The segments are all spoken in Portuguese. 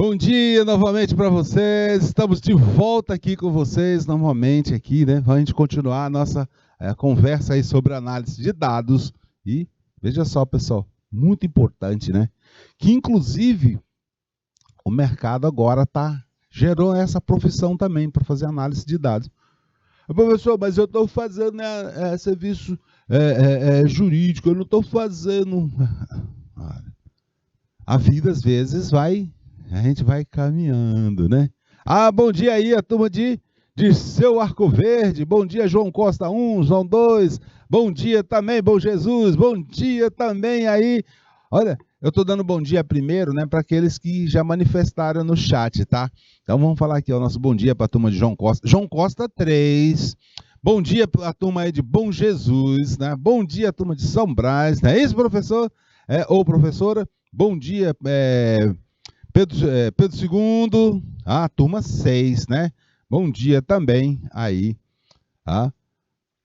Bom dia novamente para vocês. Estamos de volta aqui com vocês novamente aqui, né? Para a gente continuar a nossa conversa aí sobre análise de dados. E veja só, pessoal, muito importante, né? Que inclusive o mercado agora gerou essa profissão também para fazer análise de dados. Professor, mas eu estou fazendo serviço jurídico, eu não estou fazendo. A vida às vezes a gente vai caminhando, né? Bom dia aí a turma de Seu Arco Verde, bom dia João Costa 1, João 2, bom dia também, Bom Jesus, bom dia também aí. Olha, eu estou dando bom dia primeiro, né, para aqueles que já manifestaram no chat, tá? Então vamos falar aqui, o nosso bom dia para a turma de João Costa 3, bom dia para a turma aí de Bom Jesus, né? Bom dia a turma de São Brás, não é isso, professor? Ou professora? Bom dia, Pedro II, turma 6, né? Bom dia também aí,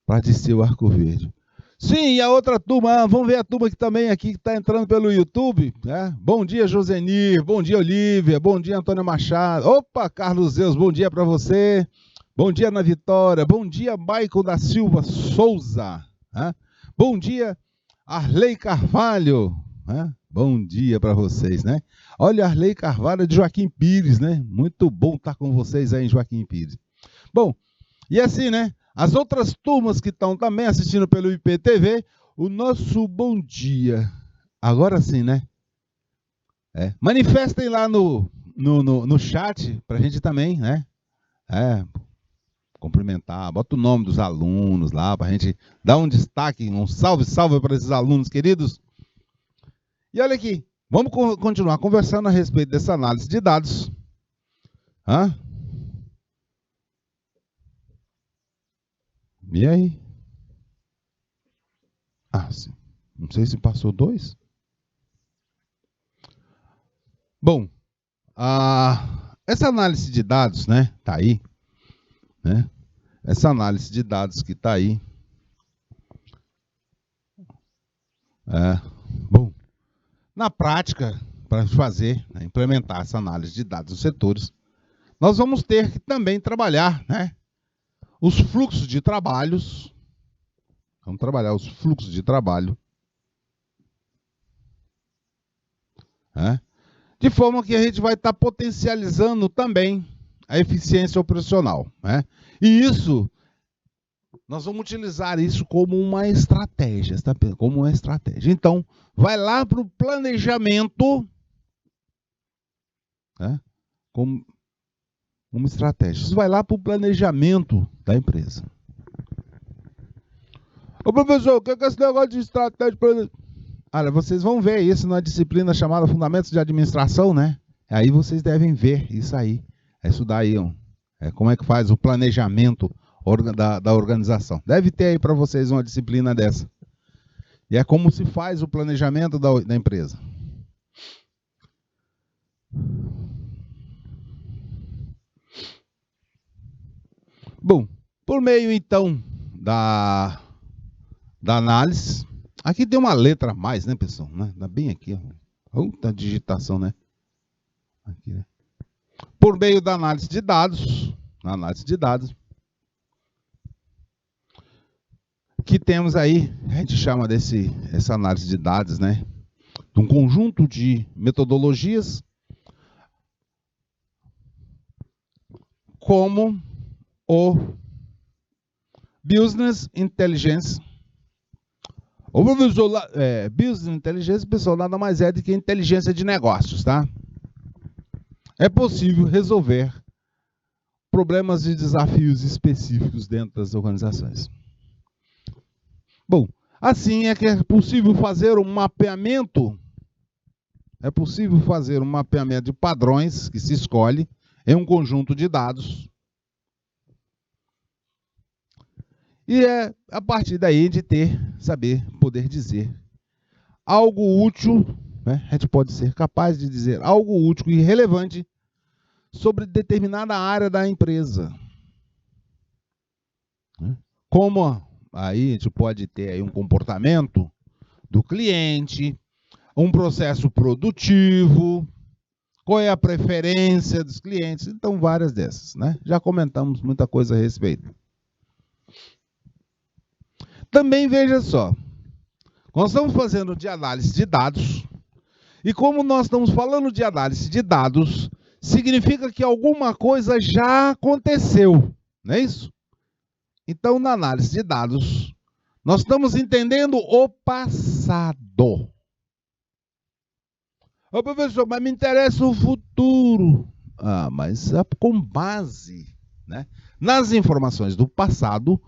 para de Seu Arco Verde. Sim, e a outra turma, vamos ver a turma que também aqui que está entrando pelo YouTube, né? Bom dia, Josenir, bom dia, Olívia, bom dia, Antônio Machado. Opa, Carlos Zeus, bom dia para você. Bom dia, Ana Vitória, bom dia, Maicon da Silva Souza. Bom dia, Arley Carvalho. Bom dia para vocês, né? Olha, Arley Carvalho de Joaquim Pires, né? Muito bom estar com vocês aí em Joaquim Pires. Bom, e assim, né? As outras turmas que estão também assistindo pelo IPTV, o nosso bom dia. Agora sim, né? Manifestem lá no chat para a gente também, né? Cumprimentar, bota o nome dos alunos lá para a gente dar um destaque, um salve para esses alunos queridos. E olha aqui, vamos continuar conversando a respeito dessa análise de dados. E aí? Sim. Não sei se passou 2. Bom, essa análise de dados, né, tá aí, né? Essa análise de dados que tá aí. Bom, na prática, para fazer, né, implementar essa análise de dados nos setores, nós vamos ter que também trabalhar, né, os fluxos de trabalhos. Vamos trabalhar os fluxos de trabalho. De forma que a gente vai estar potencializando também a eficiência operacional. E isso, nós vamos utilizar isso como uma estratégia, tá? Como uma estratégia. Então, vai lá para o planejamento, como uma estratégia. Isso vai lá para o planejamento da empresa. Ô professor, o que é esse negócio de estratégia? Olha, vocês vão ver isso na disciplina chamada Fundamentos de Administração, né? Aí vocês devem ver isso aí. Estudar aí, como é que faz o planejamento da organização. Deve ter aí para vocês uma disciplina dessa. E é como se faz o planejamento da empresa. Bom, por meio então da análise, aqui tem uma letra a mais, né, pessoal? Tá bem aqui, ó. Digitação, né? Aqui, né? Por meio da análise de dados, que temos aí, a gente chama essa análise de dados, né, de um conjunto de metodologias, como o Business Intelligence. O professor, Business Intelligence, pessoal, nada mais é do que inteligência de negócios, tá? É possível resolver problemas e desafios específicos dentro das organizações. Bom, assim é que é possível fazer um mapeamento. É possível fazer um mapeamento de padrões que se escolhe em um conjunto de dados. E é a partir daí de poder dizer algo útil, né? A gente pode ser capaz de dizer algo útil e relevante sobre determinada área da empresa. Como aí a gente pode ter aí um comportamento do cliente, um processo produtivo, qual é a preferência dos clientes. Então, várias dessas, né? Já comentamos muita coisa a respeito. Também veja só, nós estamos fazendo de análise de dados, e como nós estamos falando de análise de dados, significa que alguma coisa já aconteceu, não é isso? Então, na análise de dados, nós estamos entendendo o passado. Ô, professor, mas me interessa o futuro. Ah, mas com base, né, nas informações do passado,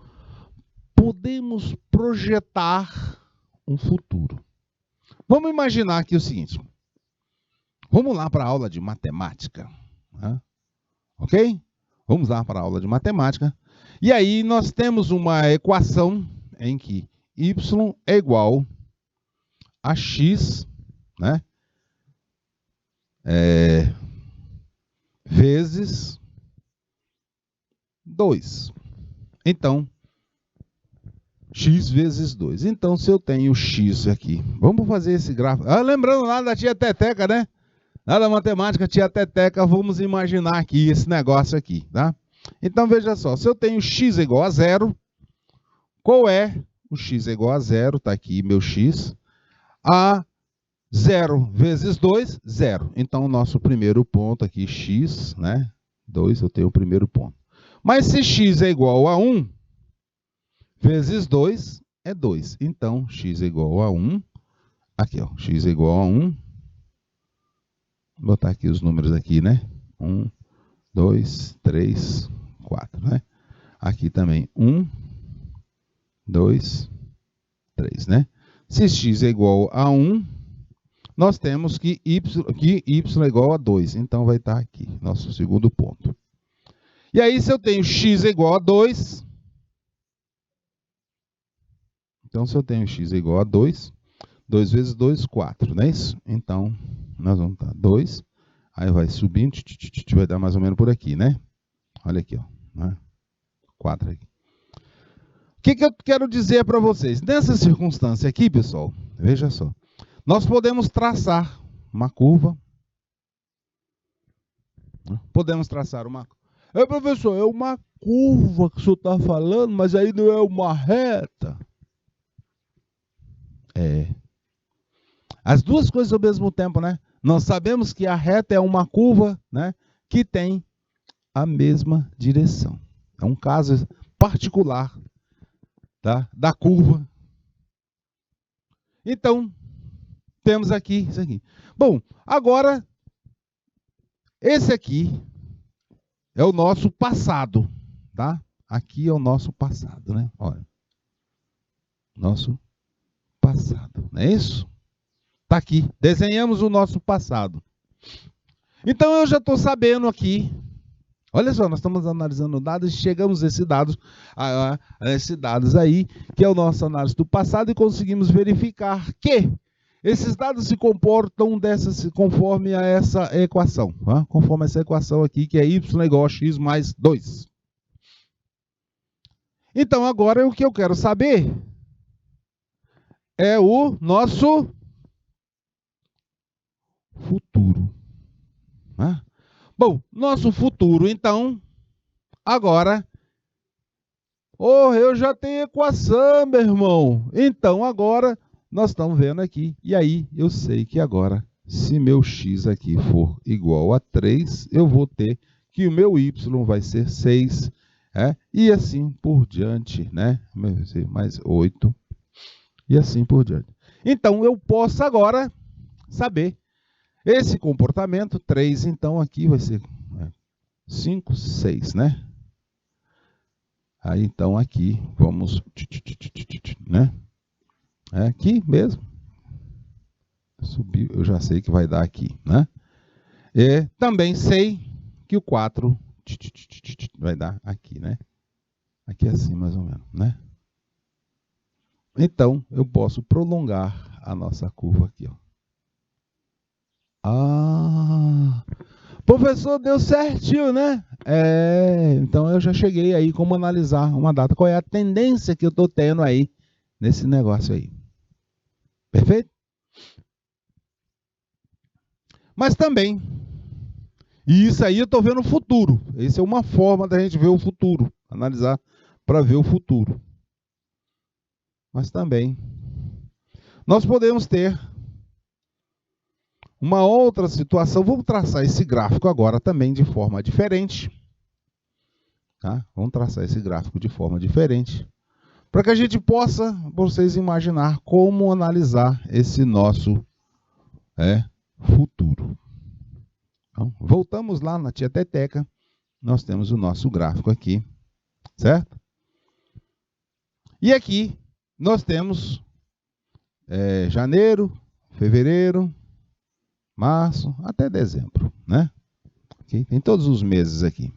podemos projetar um futuro. Vamos imaginar aqui o seguinte. Vamos lá para a aula de matemática. Né? Ok? Vamos lá para a aula de matemática. E aí nós temos uma equação em que y é igual a x, né? Vezes 2. Então, x vezes 2. Então, se eu tenho x aqui, vamos fazer esse gráfico. Ah, lembrando lá da tia Teteca, né? Lá da matemática, tia Teteca, vamos imaginar aqui esse negócio aqui, tá? Então, veja só, se eu tenho x igual a 0, qual é o x igual a 0? Está aqui meu x. A 0 vezes 2, 0. Então, o nosso primeiro ponto aqui, x, né? 2, eu tenho o primeiro ponto. Mas se x é igual a 1, vezes 2 é 2. Então, x é igual a 1. Aqui, ó, x é igual a 1. Vou botar aqui os números aqui, né? 1, 2, 3, 4, né? Aqui também 1, 2, 3, né? Se x é igual a 1, nós temos que y é igual a 2. Então, vai estar aqui, nosso segundo ponto. E aí, se eu tenho x é igual a 2... Então, se eu tenho x é igual a 2, 2 vezes 2, 4, não é isso? Então, nós vamos dar 2, aí vai subindo, vai dar mais ou menos por aqui, né? Olha aqui, ó, né? 4 aqui. O que eu quero dizer para vocês? Nessa circunstância aqui, pessoal, veja só, nós podemos traçar uma curva. Podemos traçar uma... professor, é uma curva que o senhor está falando, mas aí não é uma reta. As duas coisas ao mesmo tempo, né? Nós sabemos que a reta é uma curva, né, que tem a mesma direção. É um caso particular, tá, da curva. Então, temos aqui isso aqui. Bom, agora, esse aqui é o nosso passado, tá? Aqui é o nosso passado, né? Olha, nosso passado, não é isso? Está aqui, desenhamos o nosso passado. Então, eu já estou sabendo aqui, olha só, nós estamos analisando dados e chegamos a esses dados aí, que é o nosso análise do passado, e conseguimos verificar que esses dados se comportam conforme a essa equação, tá? Conforme essa equação aqui, que é y igual a x mais 2. Então, agora o que eu quero saber é o nosso futuro. Né? Bom, nosso futuro, então, agora... eu já tenho equação, meu irmão. Então, agora, nós estamos vendo aqui. E aí, eu sei que agora, se meu x aqui for igual a 3, eu vou ter que o meu y vai ser 6. E assim por diante, né? Mais 8. E assim por diante. Então, eu posso agora saber esse comportamento. 3, então, aqui vai ser 5, 6, né? Aí, então, aqui, vamos... né? Aqui mesmo. Subiu, eu já sei que vai dar aqui, né? E também sei que o 4 vai dar aqui, né? Aqui assim, mais ou menos, né? Então, eu posso prolongar a nossa curva aqui, ó. Professor, deu certinho, né? Então eu já cheguei aí como analisar uma data. Qual é a tendência que eu estou tendo aí nesse negócio aí? Perfeito? Mas também E isso aí eu estou vendo o futuro. Essa é uma forma da gente ver o futuro, analisar para ver o futuro. Mas também nós podemos ter uma outra situação. Vamos traçar esse gráfico agora também de forma diferente. Tá? Vamos traçar esse gráfico de forma diferente, para que a gente possa, vocês imaginar como analisar esse nosso futuro. Então, voltamos lá na Tieteteca, nós temos o nosso gráfico aqui, certo? E aqui nós temos janeiro, fevereiro, março, até dezembro, né? Aqui, tem todos os meses aqui.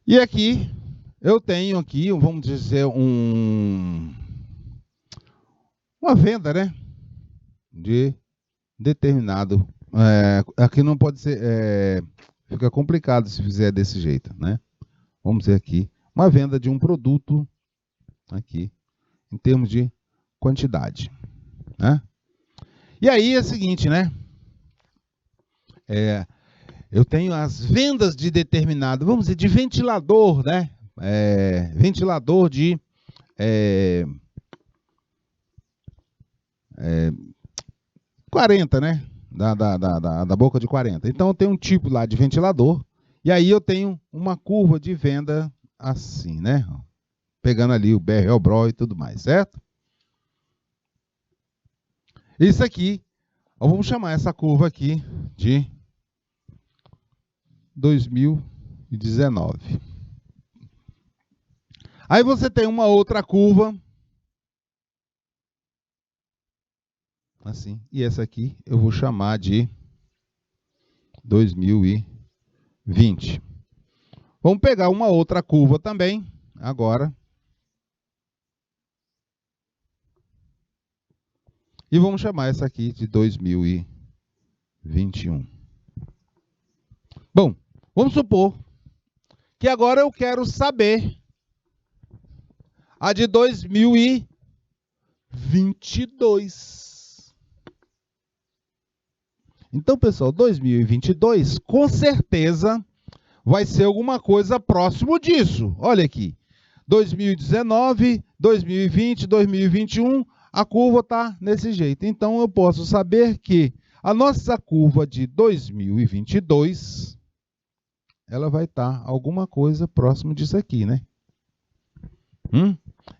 E aqui eu tenho aqui, vamos dizer, uma venda, né? De determinado. Aqui não pode ser. Fica complicado se fizer desse jeito, né? Vamos dizer aqui, uma venda de um produto aqui, em termos de quantidade, né? E aí é o seguinte, né? Eu tenho as vendas de determinado, vamos dizer, de ventilador, né? Ventilador de 40, né? Da boca de 40. Então eu tenho um tipo lá de ventilador, e aí eu tenho uma curva de venda assim, né? Pegando ali o BR, o BRO e tudo mais, certo? Isso aqui, vamos chamar essa curva aqui de 2019. Aí você tem uma outra curva, assim, e essa aqui eu vou chamar de 2020. Vamos pegar uma outra curva também, agora. E vamos chamar essa aqui de 2021. Bom, vamos supor que agora eu quero saber a de 2022. Então, pessoal, 2022, com certeza, vai ser alguma coisa próximo disso. Olha aqui, 2019, 2020, 2021, a curva está nesse jeito. Então, eu posso saber que a nossa curva de 2022, ela vai estar alguma coisa próximo disso aqui, né?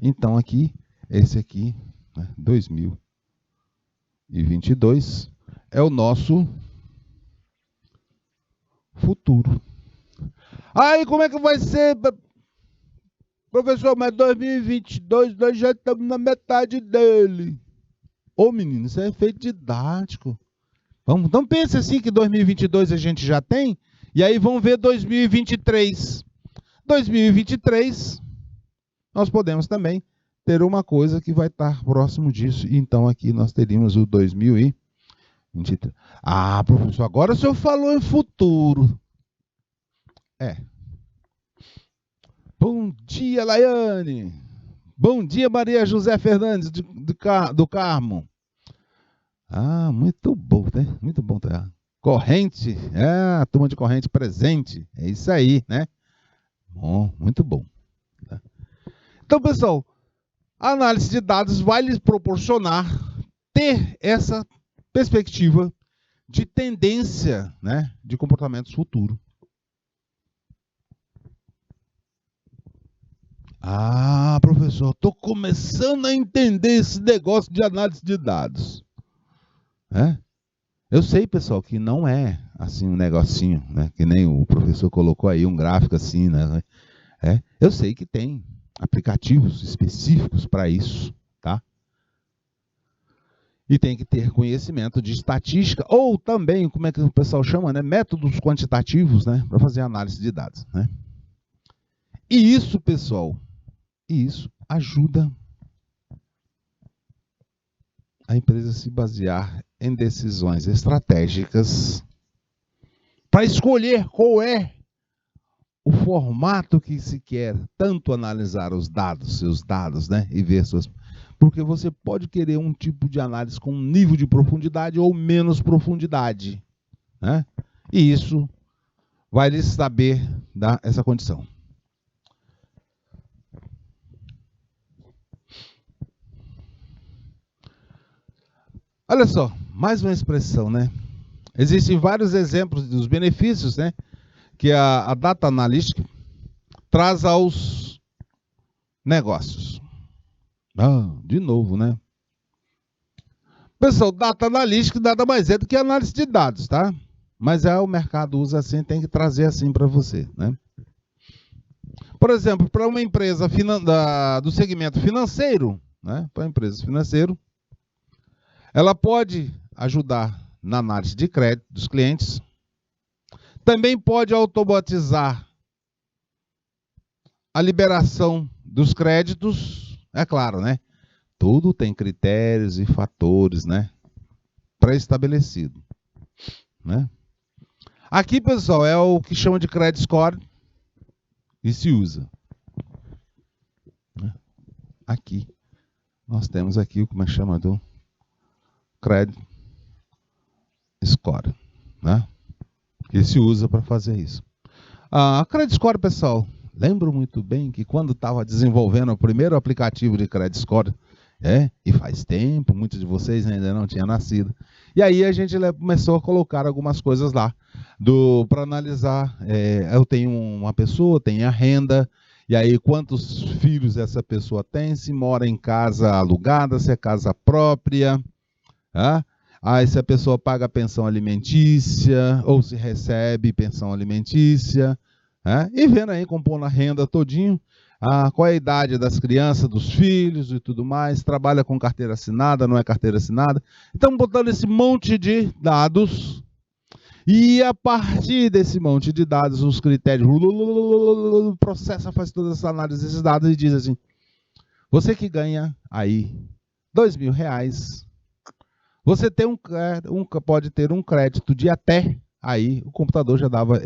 Então, aqui, esse aqui, né, 2022, é o nosso futuro. Aí, como é que vai ser, professor? Mas 2022, nós já estamos na metade dele. Ô, menino, isso é efeito didático. Então, pense assim que 2022 a gente já tem, e aí vamos ver 2023. 2023, nós podemos também ter uma coisa que vai estar próximo disso. Então, aqui nós teríamos o 2023. Ah, professor, agora o senhor falou em futuro. Bom dia, Laiane. Bom dia, Maria José Fernandes do Carmo. Ah, muito bom, né? Muito bom. Tá? Corrente, a turma de corrente presente. É isso aí, né? Bom, muito bom. Então, pessoal, a análise de dados vai lhes proporcionar ter essa perspectiva de tendência, né, de comportamentos futuros. Ah, professor, estou começando a entender esse negócio de análise de dados. Eu sei, pessoal, que não é assim um negocinho, né, que nem o professor colocou aí, um gráfico assim, né? Eu sei que tem aplicativos específicos para isso, tá? E tem que ter conhecimento de estatística, ou também, como é que o pessoal chama, né? Métodos quantitativos, né? Para fazer análise de dados, né? E isso, pessoal, isso ajuda a empresa a se basear em decisões estratégicas para escolher qual é o formato que se quer tanto analisar os dados, seus dados, né? E ver suas... Porque você pode querer um tipo de análise com um nível de profundidade ou menos profundidade, né? E isso vai lhes saber dar essa condição. Olha só, mais uma expressão, né? Existem vários exemplos dos benefícios, né, que a Data Analytics traz aos negócios. De novo, né? Pessoal, Data Analytics nada mais é do que análise de dados, tá? Mas o mercado usa assim, tem que trazer assim para você, né? Por exemplo, para uma empresa do segmento financeiro, né? Para uma empresa financeira, ela pode ajudar na análise de crédito dos clientes. Também pode automatizar a liberação dos créditos. É claro, né? Tudo tem critérios e fatores, né? Pré-estabelecido, né? Aqui, pessoal, é o que chama de credit score e se usa. Aqui. Nós temos aqui o que chama do credit score, né? Que se usa para fazer isso. A credit score, pessoal, lembro muito bem que quando estava desenvolvendo o primeiro aplicativo de credit score, e faz tempo, muitos de vocês ainda não tinham nascido. E aí a gente começou a colocar algumas coisas lá para analisar. Eu tenho uma pessoa, tem a renda, e aí quantos filhos essa pessoa tem, se mora em casa alugada, se é casa própria, Aí se a pessoa paga pensão alimentícia, ou se recebe pensão alimentícia, e vendo aí, compondo a renda todinho, qual é a idade das crianças, dos filhos e tudo mais, trabalha com carteira assinada, não é carteira assinada. Então, botando esse monte de dados, e a partir desse monte de dados, os critérios, processa, faz toda essa análise desses dados e diz assim, você que ganha aí R$2.000, você tem pode ter um crédito de até, aí o computador já dava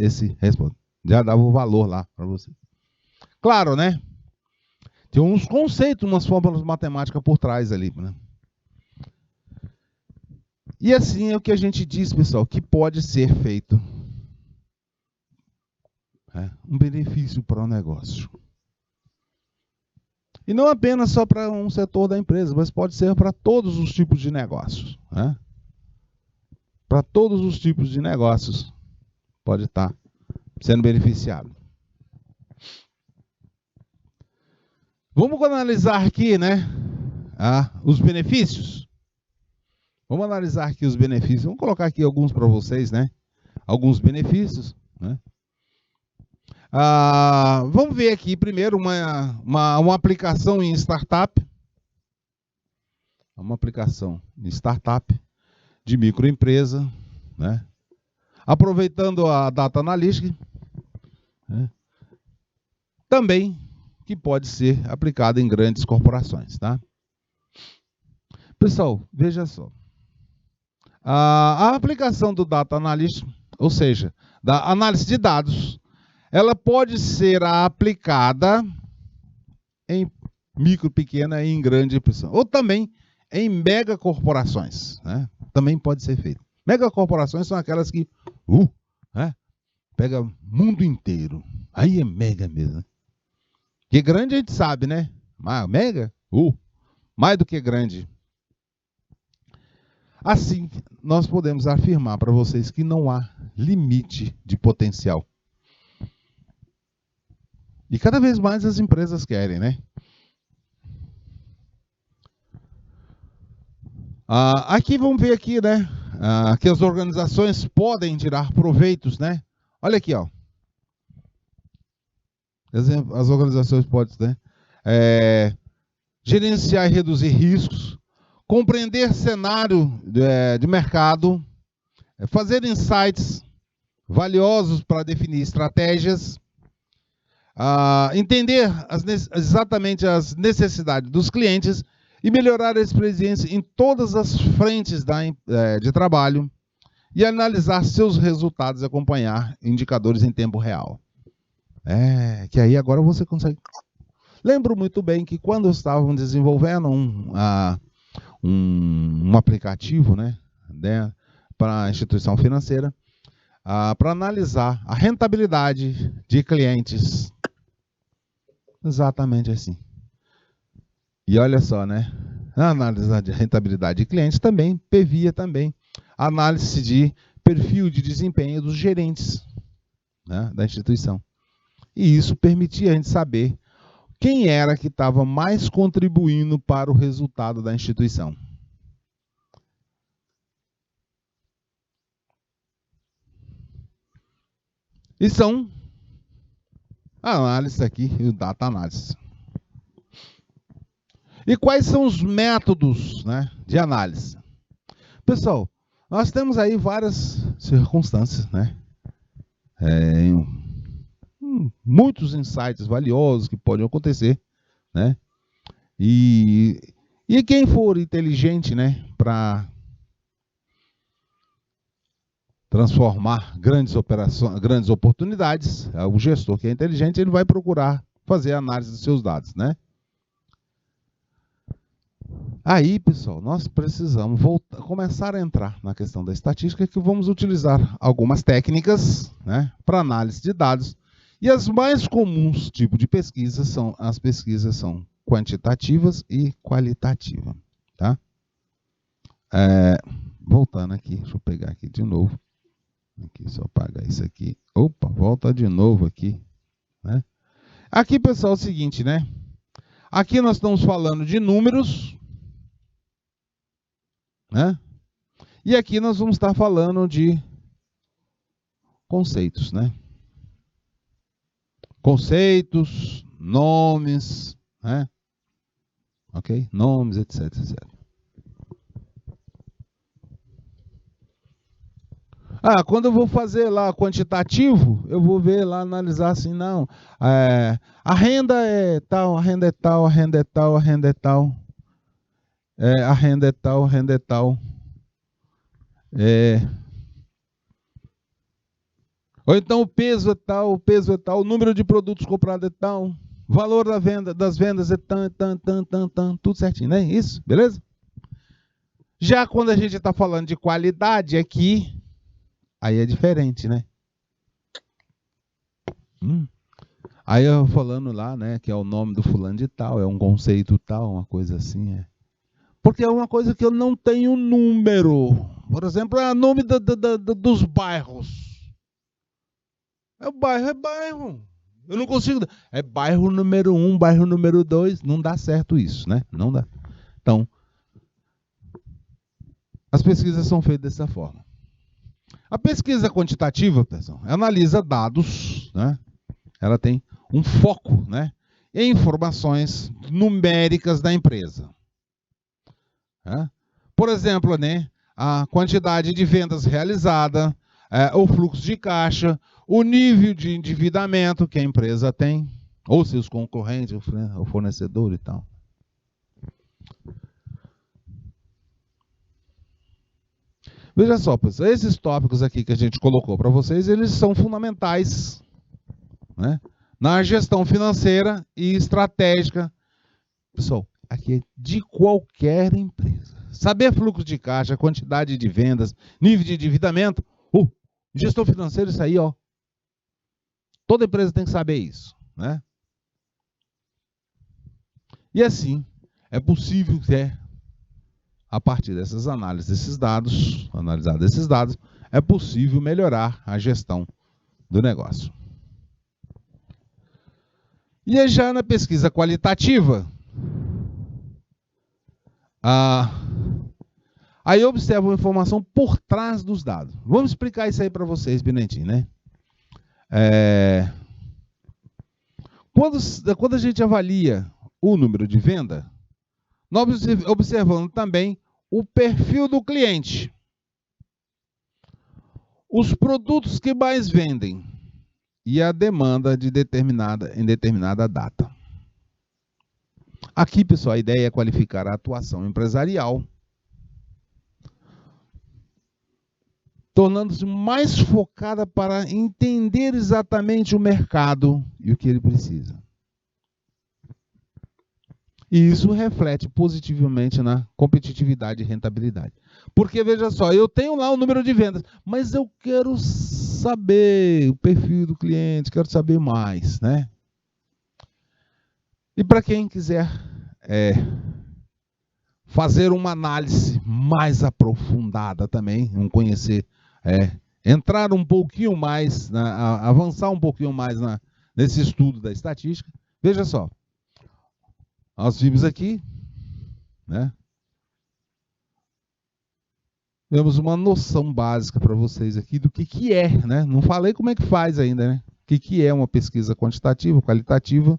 já dava o valor lá para você. Claro, né? Tem uns conceitos, umas fórmulas matemáticas por trás ali, né? E assim é o que a gente diz, pessoal, que pode ser feito. Um benefício para o negócio. E não apenas só para um setor da empresa, mas pode ser para todos os tipos de negócios. Para todos os tipos de negócios pode estar sendo beneficiado. Vamos analisar aqui, né, os benefícios. Vamos analisar aqui os benefícios. Vamos colocar aqui alguns para vocês, né? Alguns benefícios, né? Vamos ver aqui primeiro uma aplicação em startup. Uma aplicação em startup de microempresa, né? Aproveitando a Data Analytics, né? Também que pode ser aplicada em grandes corporações, tá? Pessoal, veja só. A aplicação do Data Analytics, ou seja, da análise de dados, ela pode ser aplicada em micro, pequena e em grande empresa, ou também em megacorporações, né? Também pode ser feito. Megacorporações são aquelas que pega o mundo inteiro. Aí é mega mesmo. Que grande a gente sabe, né? Mas mega? Mais do que grande. Assim, nós podemos afirmar para vocês que não há limite de potencial. E cada vez mais as empresas querem, né? Aqui vamos ver aqui, né? Que as organizações podem tirar proveitos, né? Olha aqui, ó. As organizações podem, né? Gerenciar e reduzir riscos, compreender cenário de mercado, fazer insights valiosos para definir estratégias, entender exatamente as necessidades dos clientes e melhorar a experiência em todas as frentes de trabalho e analisar seus resultados e acompanhar indicadores em tempo real. Que aí agora você consegue... Lembro muito bem que quando estavam desenvolvendo um aplicativo, né, para a instituição financeira, para analisar a rentabilidade de clientes. Exatamente assim. E olha só, né? A análise de rentabilidade de clientes também previa também a análise de perfil de desempenho dos gerentes, né, da instituição. E isso permitia a gente saber quem era que estava mais contribuindo para o resultado da instituição. E são análises aqui, o data analysis. E quais são os métodos, né, de análise? Pessoal, nós temos aí várias circunstâncias, né? Muitos insights valiosos que podem acontecer, né? E quem for inteligente, né, para transformar grandes operações, grandes oportunidades, o gestor que é inteligente, ele vai procurar fazer a análise dos seus dados, né? Aí, pessoal, nós precisamos começar a entrar na questão da estatística, que vamos utilizar algumas técnicas, né, para análise de dados. E as mais comuns tipos de pesquisa são as pesquisas são quantitativas e qualitativas, tá? Voltando aqui, deixa eu pegar aqui de novo. Aqui, só apagar isso aqui. Opa, volta de novo aqui, né? Aqui, pessoal, é o seguinte, né? Aqui nós estamos falando de números, né? E aqui nós vamos estar falando de conceitos, né? Conceitos, nomes, né? Ok? Nomes, etc, etc. Quando eu vou fazer lá quantitativo, eu vou ver lá, analisar assim, não. A renda é tal, a renda é tal, a renda é tal, a renda é tal. A renda é tal, a renda é tal. Ou então o peso é tal, o peso é tal, o número de produtos comprados é tal, o valor das vendas é tan, tudo certinho, né? Isso, beleza? Já quando a gente está falando de qualidade aqui, aí é diferente, né? Aí eu falando lá, né, que é o nome do fulano de tal, é um conceito tal, uma coisa assim, Porque é uma coisa que eu não tenho número. Por exemplo, é o nome dos bairros. Bairro é bairro. Eu não consigo. É bairro número 1, bairro número 2. Não dá certo isso, né? Não dá. Então, as pesquisas são feitas dessa forma. A pesquisa quantitativa, pessoal, analisa dados, né? Ela tem um foco, né, em informações numéricas da empresa. Por exemplo, né, a quantidade de vendas realizada, o fluxo de caixa, o nível de endividamento que a empresa tem, ou seus concorrentes, o fornecedor e tal. Veja só, pessoal, esses tópicos aqui que a gente colocou para vocês, eles são fundamentais, né, na gestão financeira e estratégica. Pessoal, aqui é de qualquer empresa. Saber fluxo de caixa, quantidade de vendas, nível de endividamento, gestão financeira, isso aí, toda empresa tem que saber isso, né? E assim, é possível que, a partir dessas análises desses dados, é possível melhorar a gestão do negócio. E já na pesquisa qualitativa, aí eu observo a informação por trás dos dados. Vamos explicar isso aí para vocês, Benentinho, né? Quando a gente avalia o número de venda, nós observamos também o perfil do cliente, os produtos que mais vendem e a demanda em determinada data. Aqui, pessoal, a ideia é qualificar a atuação empresarial, tornando-se mais focada para entender exatamente o mercado e o que ele precisa. E isso reflete positivamente na competitividade e rentabilidade. Porque, veja só, eu tenho lá o número de vendas, mas eu quero saber o perfil do cliente, quero saber mais, né? E para quem quiser fazer uma análise mais aprofundada também, vamos conhecer, entrar um pouquinho mais, avançar um pouquinho mais nesse estudo da estatística. Veja só, nós vimos aqui, né? Temos uma noção básica para vocês aqui do que é, né? Não falei como é que faz ainda, né? O que é uma pesquisa quantitativa, qualitativa,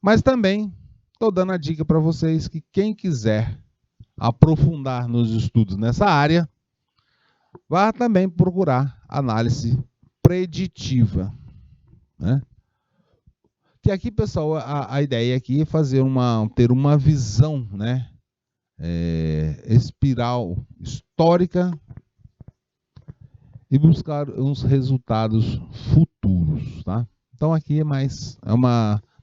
mas também estou dando a dica para vocês que quem quiser aprofundar nos estudos nessa área, vá também procurar análise preditiva, né? Que aqui, pessoal, a ideia aqui é ter uma visão, né? Espiral histórica e buscar uns resultados futuros, tá? Então aqui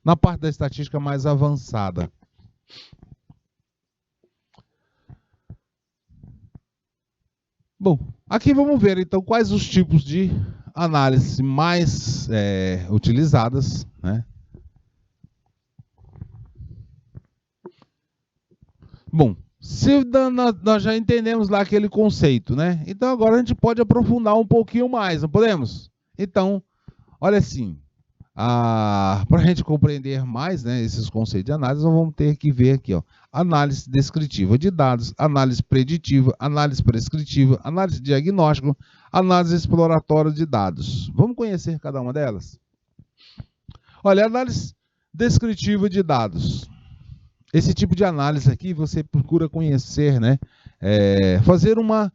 na parte da estatística mais avançada. Bom, aqui vamos ver então quais os tipos de análise mais utilizadas, né? Bom, se nós já entendemos lá aquele conceito, né? Então agora a gente pode aprofundar um pouquinho mais, não podemos? Então, olha assim, para a gente compreender mais, né, esses conceitos de análise, nós vamos ter que ver aqui, ó, análise descritiva de dados, análise preditiva, análise prescritiva, análise diagnóstico, análise exploratória de dados. Vamos conhecer cada uma delas? Olha, análise descritiva de dados. Esse tipo de análise aqui você procura conhecer, né? Fazer uma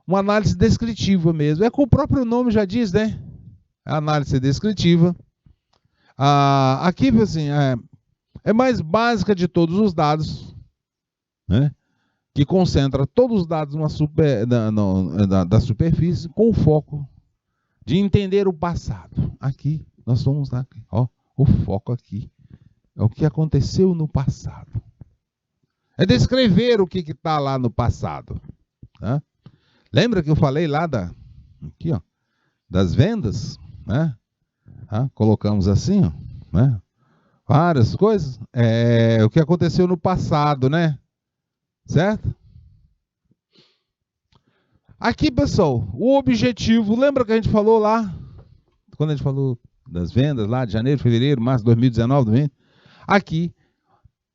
análise descritiva mesmo. É como o próprio nome já diz, né? Análise descritiva. Aqui, assim, é mais básica de todos os dados, né? Que concentra todos os dados da superfície com o foco de entender o passado. Aqui, nós vamos dar o foco aqui. É o que aconteceu no passado. É descrever o que está lá no passado. Tá? Lembra que eu falei lá aqui, ó, das vendas? Né? Colocamos assim, ó, né? Várias coisas. O que aconteceu no passado, né? Certo? Aqui, pessoal, o objetivo, lembra que a gente falou lá, quando a gente falou das vendas lá de janeiro, fevereiro, março de 2019, 2020? Aqui,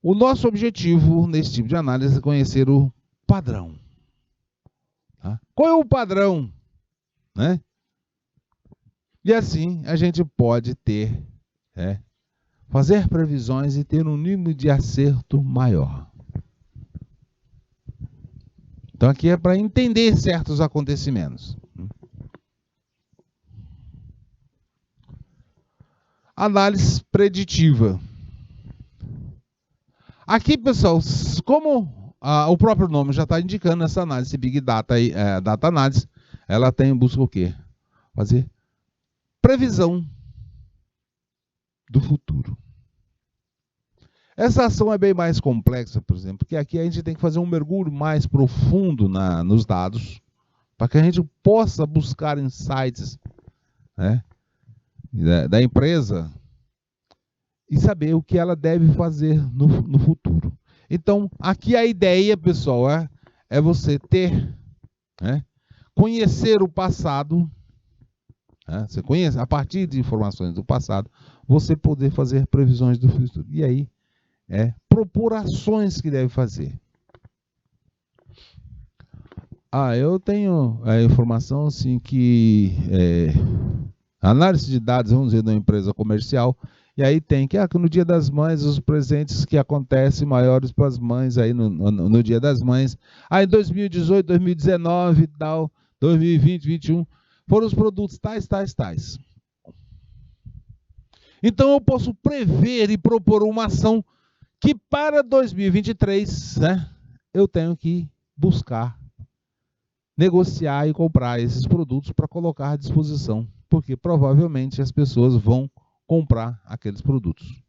o nosso objetivo nesse tipo de análise é conhecer o padrão. Tá? Qual é o padrão? Né? E assim a gente pode fazer previsões e ter um nível de acerto maior. Então aqui é para entender certos acontecimentos. Análise preditiva. Aqui, pessoal, como o próprio nome já está indicando, essa análise Big Data, Data Análise, ela tem busca o quê? Fazer previsão do futuro. Essa ação é bem mais complexa, por exemplo, porque aqui a gente tem que fazer um mergulho mais profundo nos dados, para que a gente possa buscar insights, né, da empresa e saber o que ela deve fazer no futuro. Então, aqui a ideia, pessoal, é você conhecer o passado, você conhece, a partir de informações do passado, você poder fazer previsões do futuro. E aí, propor ações que deve fazer. Eu tenho a informação assim que análise de dados, vamos dizer, de uma empresa comercial, e aí tem que no Dia das Mães, os presentes que acontecem maiores para as mães aí no Dia das Mães. Aí em 2018, 2019 e tal, 2020, 2021, foram os produtos tais. Então eu posso prever e propor uma ação que para 2023, eu tenho que buscar, negociar e comprar esses produtos para colocar à disposição, porque provavelmente as pessoas vão comprar aqueles produtos.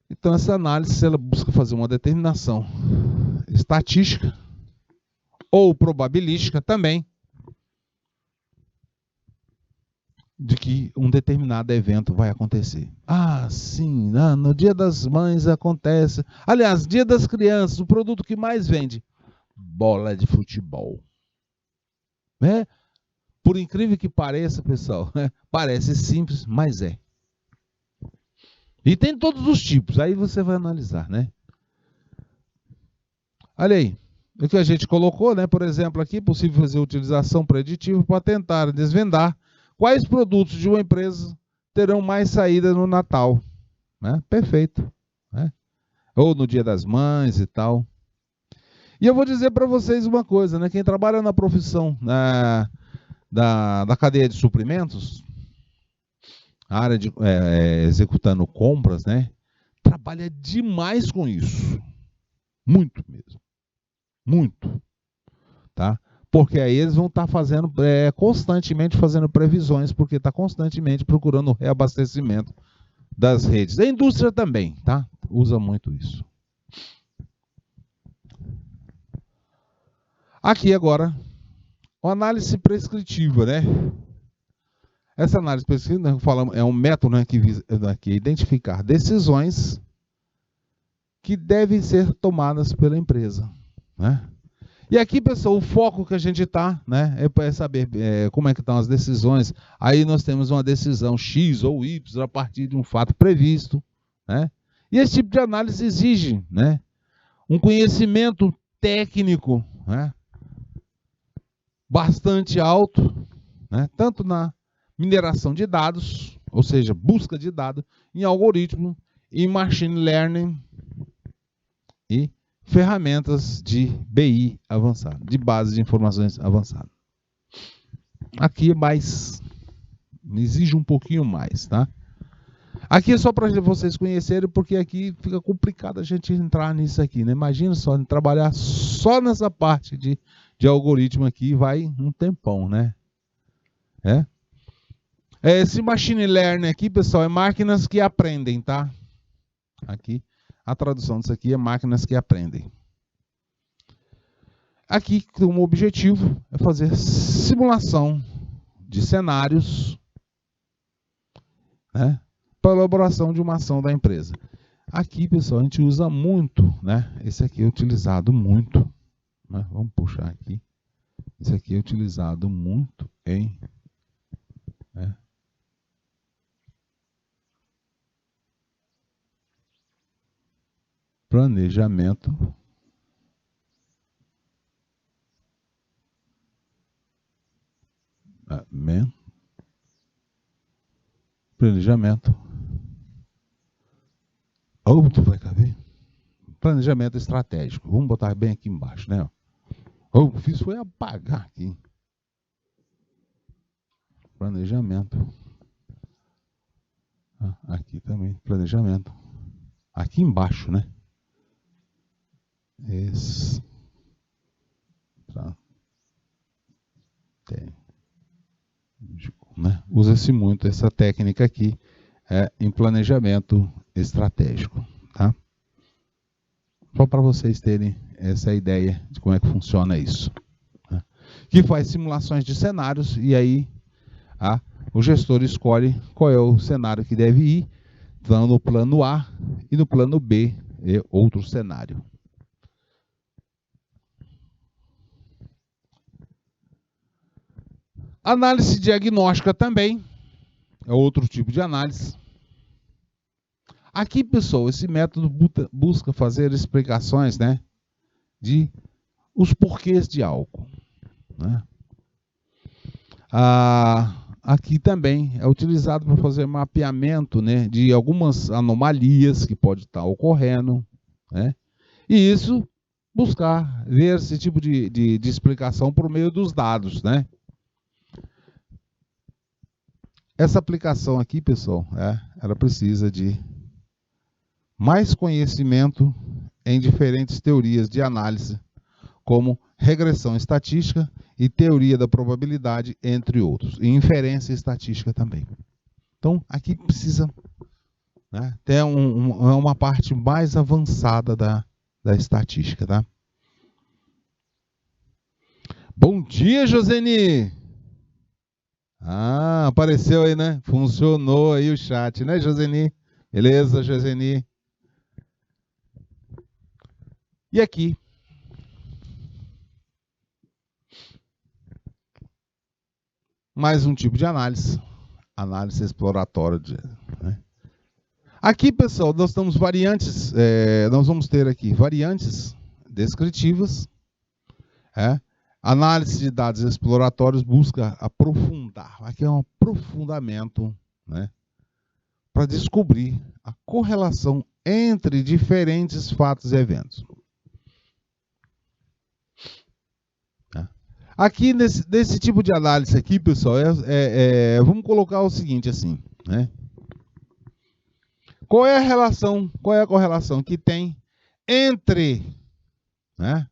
Então essa análise ela busca fazer uma determinação estatística ou probabilística também, de que um determinado evento vai acontecer. Ah, sim, no Dia das Mães acontece. Aliás, Dia das Crianças, o produto que mais vende, bola de futebol. Né? Por incrível que pareça, pessoal, parece simples, mas é. E tem todos os tipos, aí você vai analisar, né? Olha aí, o que a gente colocou, né? Por exemplo, aqui, possível fazer utilização preditiva para tentar desvendar quais produtos de uma empresa terão mais saída no Natal. Né? Perfeito. Né? Ou no Dia das Mães e tal. E eu vou dizer para vocês uma coisa, né? Quem trabalha na profissão da cadeia de suprimentos, a área de executando compras, né? Trabalha demais com isso. Muito mesmo. Muito. Tá? Porque aí eles vão estar fazendo, constantemente fazendo previsões, porque está constantemente procurando o reabastecimento das redes. A indústria também, tá? Usa muito isso. Aqui agora, uma análise prescritiva, né? Essa análise prescritiva é um método, né, que visa identificar decisões que devem ser tomadas pela empresa, né? E aqui, pessoal, o foco que a gente está, né, é para saber como é que estão as decisões. Aí nós temos uma decisão X ou Y a partir de um fato previsto, né? E esse tipo de análise exige, né, um conhecimento técnico, né, bastante alto, né, tanto na mineração de dados, ou seja, busca de dados, em algoritmo, em machine learning e ferramentas de BI avançado, de base de informações avançada. Aqui é mais, exige um pouquinho mais, tá? Aqui é só para vocês conhecerem, porque aqui fica complicado a gente entrar nisso aqui, né? Imagina só, trabalhar só nessa parte de algoritmo aqui vai um tempão, né? Esse machine learning aqui, pessoal, é máquinas que aprendem, tá? Aqui, a tradução disso aqui é máquinas que aprendem. Aqui, como objetivo, é fazer simulação de cenários, né, para a elaboração de uma ação da empresa. Aqui, pessoal, a gente usa muito, né? Esse aqui é utilizado muito. Né? Vamos puxar aqui. Esse aqui é utilizado muito em... planejamento tu vai caber? Planejamento estratégico. Vamos botar bem aqui embaixo, né? O que eu fiz foi apagar aqui. Planejamento. Aqui também, planejamento. Aqui embaixo, né? Né? Usa-se muito essa técnica aqui em planejamento estratégico, tá? Só para vocês terem essa ideia de como é que funciona isso. Né? Que faz simulações de cenários e aí o gestor escolhe qual é o cenário que deve ir, então no plano A e no plano B é outro cenário. Análise diagnóstica também é outro tipo de análise. Aqui, pessoal, esse método busca fazer explicações, né, de os porquês de algo. Né? Aqui também é utilizado para fazer mapeamento, né, de algumas anomalias que pode estar ocorrendo. Né? E isso, buscar ver esse tipo de explicação por meio dos dados. Né? Essa aplicação aqui, pessoal, ela precisa de mais conhecimento em diferentes teorias de análise, como regressão estatística e teoria da probabilidade, entre outros. E inferência estatística também. Então, aqui precisa, né, ter uma parte mais avançada da estatística. Tá? Bom dia, Joseni. Ah, apareceu aí, né? Funcionou aí o chat, né, Joseni? Beleza, Joseni? E aqui? Mais um tipo de análise. Análise exploratória. Né? Aqui, pessoal, nós temos variantes. Nós vamos ter aqui variantes descritivas. Análise de dados exploratórios busca aprofundar. Aqui é um aprofundamento, né? Para descobrir a correlação entre diferentes fatos e eventos. Aqui, nesse tipo de análise aqui, pessoal, vamos colocar o seguinte assim, né? Qual é a correlação que tem entre, né,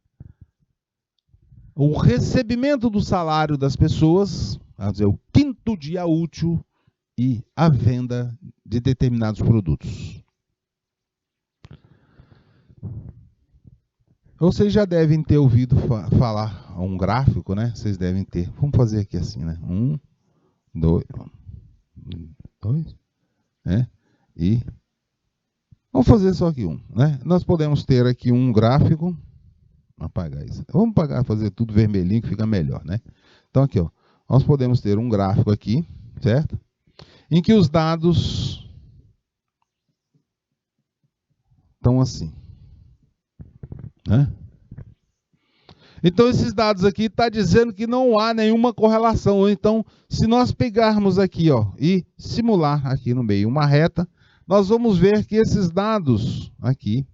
o recebimento do salário das pessoas, vamos dizer, o quinto dia útil, e a venda de determinados produtos? Vocês já devem ter ouvido falar um gráfico, né? Vocês devem ter. Vamos fazer aqui assim, né? 1, 2, né? E vamos fazer só aqui um, né? Nós podemos ter aqui um gráfico. Vamos apagar isso. Vamos fazer tudo vermelhinho que fica melhor, né? Então aqui, ó, nós podemos ter um gráfico aqui, certo? Em que os dados estão assim, né? Então, esses dados aqui estão dizendo que não há nenhuma correlação. Então, se nós pegarmos aqui, ó, e simular aqui no meio uma reta, nós vamos ver que esses dados aqui,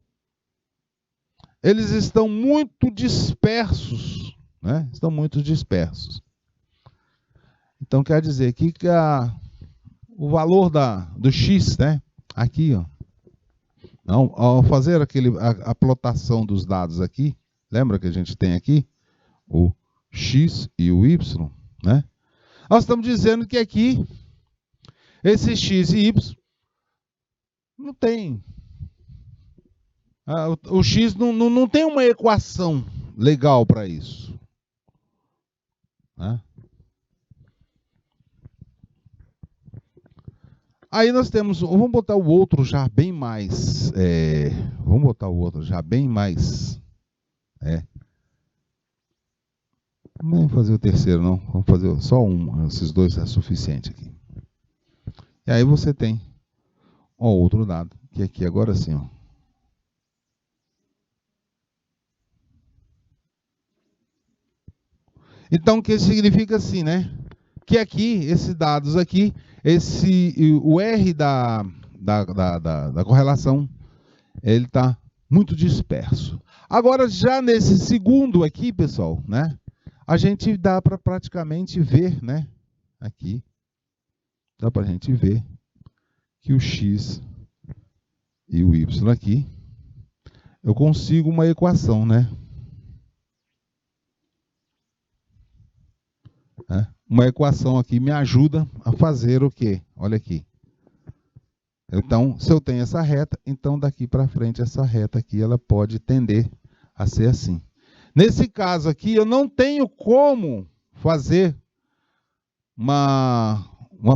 eles estão muito dispersos, né? Estão muito dispersos. Então, quer dizer que o valor do X, né? Aqui, ó. Não, ao fazer a plotação dos dados aqui, lembra que a gente tem aqui o X e o Y, né? Nós estamos dizendo que aqui, esse X e Y, não tem. O X não tem uma equação legal para isso. Né? Aí nós temos, vamos botar o outro já bem mais, vamos botar o outro já bem mais, não vamos fazer o terceiro não, vamos fazer só um, esses dois é suficiente aqui. E aí você tem outro dado, que aqui agora sim, ó. Então, o que significa assim, né? Que aqui, esses dados aqui, o R da correlação, ele está muito disperso. Agora, já nesse segundo aqui, pessoal, né? A gente dá para praticamente ver, né? Aqui, dá para a gente ver que o X e o Y aqui, eu consigo uma equação, né? Uma equação aqui me ajuda a fazer o quê? Olha aqui. Então, se eu tenho essa reta, então daqui para frente essa reta aqui, ela pode tender a ser assim. Nesse caso aqui, eu não tenho como fazer uma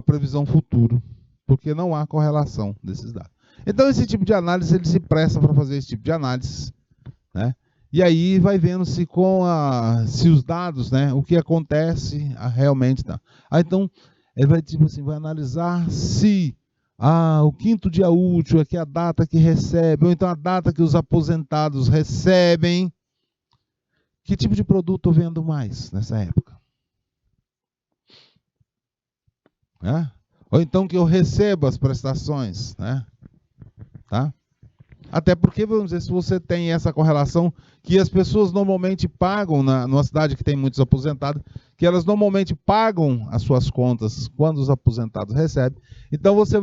previsão futuro, porque não há correlação desses dados. Então, esse tipo de análise, ele se presta para fazer esse tipo de análise, né? E aí vai vendo se se os dados, né, o que acontece realmente tá. Então, ele vai tipo assim, vai analisar se o quinto dia útil é que a data que recebe, ou então a data que os aposentados recebem. Que tipo de produto eu vendo mais nessa época? Né? Ou então que eu recebo as prestações, né? Tá? Até porque, vamos dizer, se você tem essa correlação que as pessoas normalmente pagam, numa cidade que tem muitos aposentados, que elas normalmente pagam as suas contas quando os aposentados recebem, então você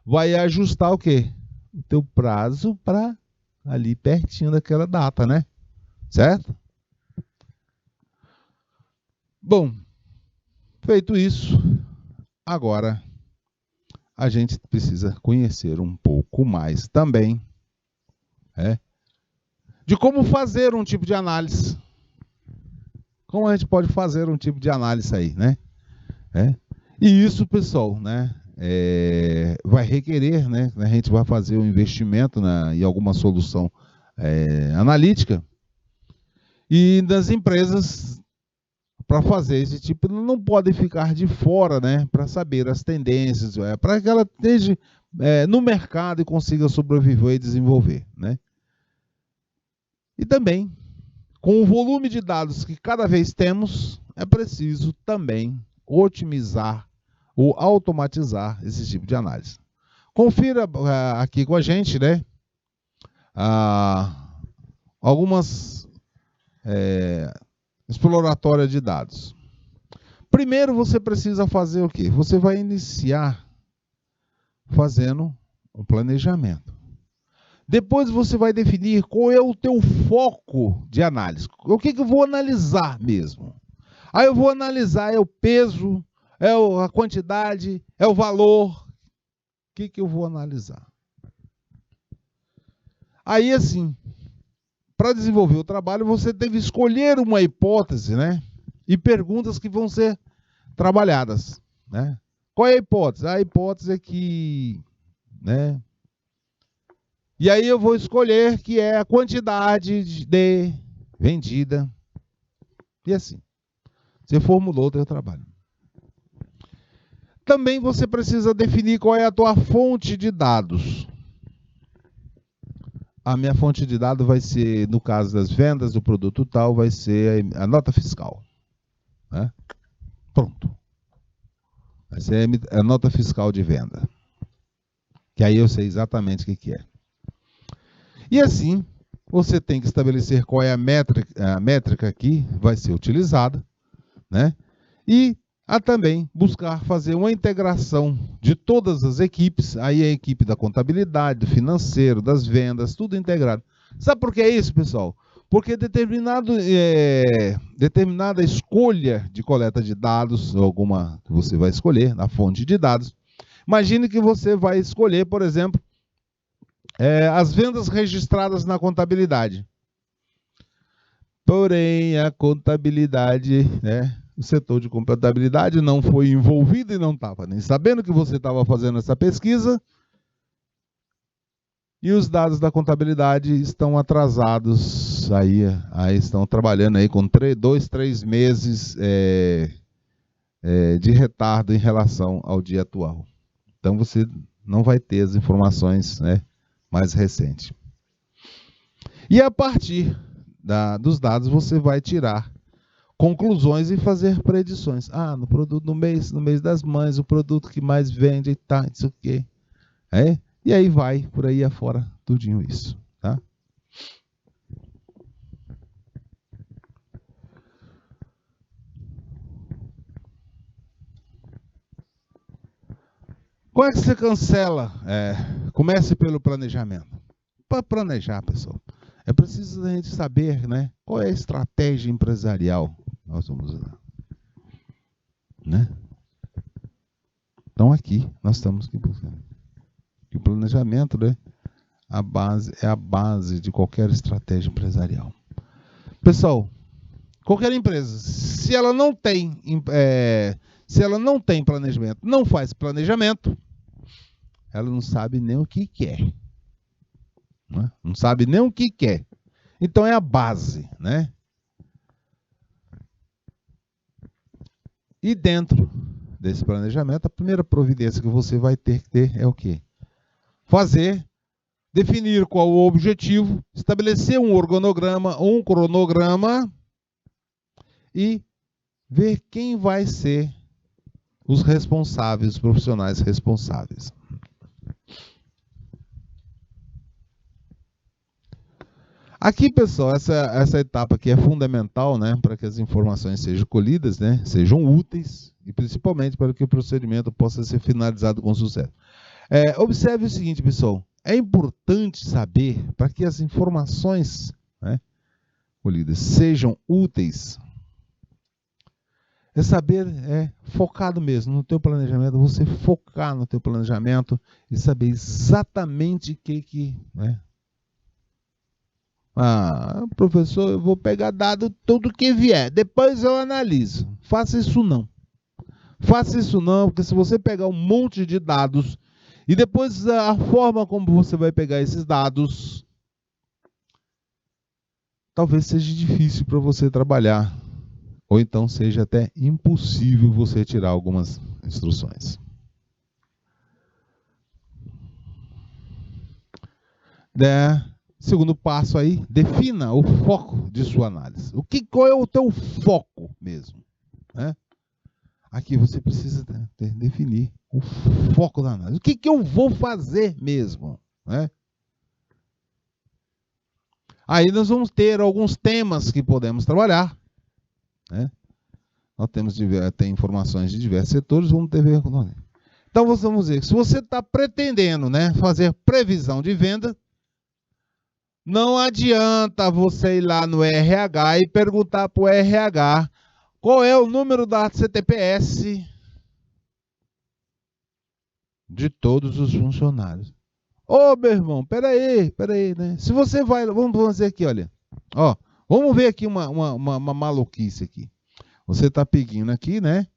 vai ajustar o quê? O teu prazo para ali pertinho daquela data, né? Certo? Bom, feito isso, agora a gente precisa conhecer um pouco mais também de como fazer um tipo de análise. como a gente pode fazer um tipo de análise aí, né? E isso, pessoal, né, vai requerer, né, a gente vai fazer um investimento em alguma solução analítica, e das empresas, para fazer esse tipo, não podem ficar de fora, né, para saber as tendências, para que ela esteja no mercado e consiga sobreviver e desenvolver, né? E também, com o volume de dados que cada vez temos, é preciso também otimizar ou automatizar esse tipo de análise. Confira aqui com a gente, né, algumas exploratórias de dados. Primeiro você precisa fazer o quê? Você vai iniciar fazendo um planejamento. Depois você vai definir qual é o teu foco de análise. O que eu vou analisar mesmo? Aí eu vou analisar o peso, a quantidade, o valor. O que eu vou analisar? Aí assim, para desenvolver o trabalho, você deve escolher uma hipótese, né? E perguntas que vão ser trabalhadas, né? Qual é a hipótese? A hipótese é que, né? E aí eu vou escolher que é a quantidade de vendida. E assim, você formulou o teu trabalho. Também você precisa definir qual é a tua fonte de dados. A minha fonte de dados vai ser, no caso das vendas do produto tal, vai ser a nota fiscal. Né? Pronto. Vai ser a nota fiscal de venda. Que aí eu sei exatamente o que é. E assim, você tem que estabelecer qual é a métrica que vai ser utilizada, né? E também buscar fazer uma integração de todas as equipes, aí a equipe da contabilidade, do financeiro, das vendas, tudo integrado. Sabe por que é isso, pessoal? Porque determinada escolha de coleta de dados, alguma que você vai escolher na fonte de dados, imagine que você vai escolher, por exemplo, as vendas registradas na contabilidade. Porém, a contabilidade, né, o setor de contabilidade não foi envolvido e não estava nem sabendo que você estava fazendo essa pesquisa. E os dados da contabilidade estão atrasados, aí estão trabalhando aí com 2, 3 meses de retardo em relação ao dia atual. Então você não vai ter as informações, né, mais recentes. E a partir dos dados você vai tirar conclusões e fazer predições. No produto no mês das mães, o produto que mais vende e tá, isso aqui. E aí vai por aí afora tudinho isso, tá? Como é que você cancela? Comece pelo planejamento. Para planejar, pessoal, é preciso a gente saber, né, qual é a estratégia empresarial nós vamos usar, né? Então aqui nós estamos buscando. E o planejamento, né, é a base de qualquer estratégia empresarial. Pessoal, qualquer empresa, se ela não tem planejamento, não faz planejamento, ela não sabe nem o que quer. Não sabe nem o que quer. Então é a base, né? E dentro desse planejamento, a primeira providência que você vai ter que ter é o quê? Definir qual o objetivo, estabelecer um organograma ou um cronograma e ver quem vai ser os responsáveis, os profissionais responsáveis. Aqui, pessoal, essa etapa aqui é fundamental, né, para que as informações sejam colhidas, né, sejam úteis e principalmente para que o procedimento possa ser finalizado com sucesso. Observe o seguinte, pessoal, é importante saber para que as informações, né, colhidas sejam úteis. Saber focado mesmo no teu planejamento, você focar no teu planejamento e saber exatamente o que Ah, professor, eu vou pegar dado tudo que vier, depois eu analiso. Faça isso não. Faça isso não, porque se você pegar um monte de dados e depois a forma como você vai pegar esses dados, talvez seja difícil para você trabalhar, ou então seja até impossível você tirar algumas instruções. Segundo passo aí, defina o foco de sua análise. Qual é o teu foco mesmo? Né? Aqui você precisa definir o foco da análise. O que eu vou fazer mesmo? Né? Aí nós vamos ter alguns temas que podemos trabalhar. Né? Nós tem informações de diversos setores, vamos ter ver. Então vamos dizer que se você está pretendendo, né, fazer previsão de venda, não adianta você ir lá no RH e perguntar para o RH qual é o número da CTPS de todos os funcionários. Ô, meu irmão, peraí, né? Se você vai, vamos fazer aqui, olha. Ó, vamos ver aqui uma maluquice aqui. Você está pedindo aqui, né?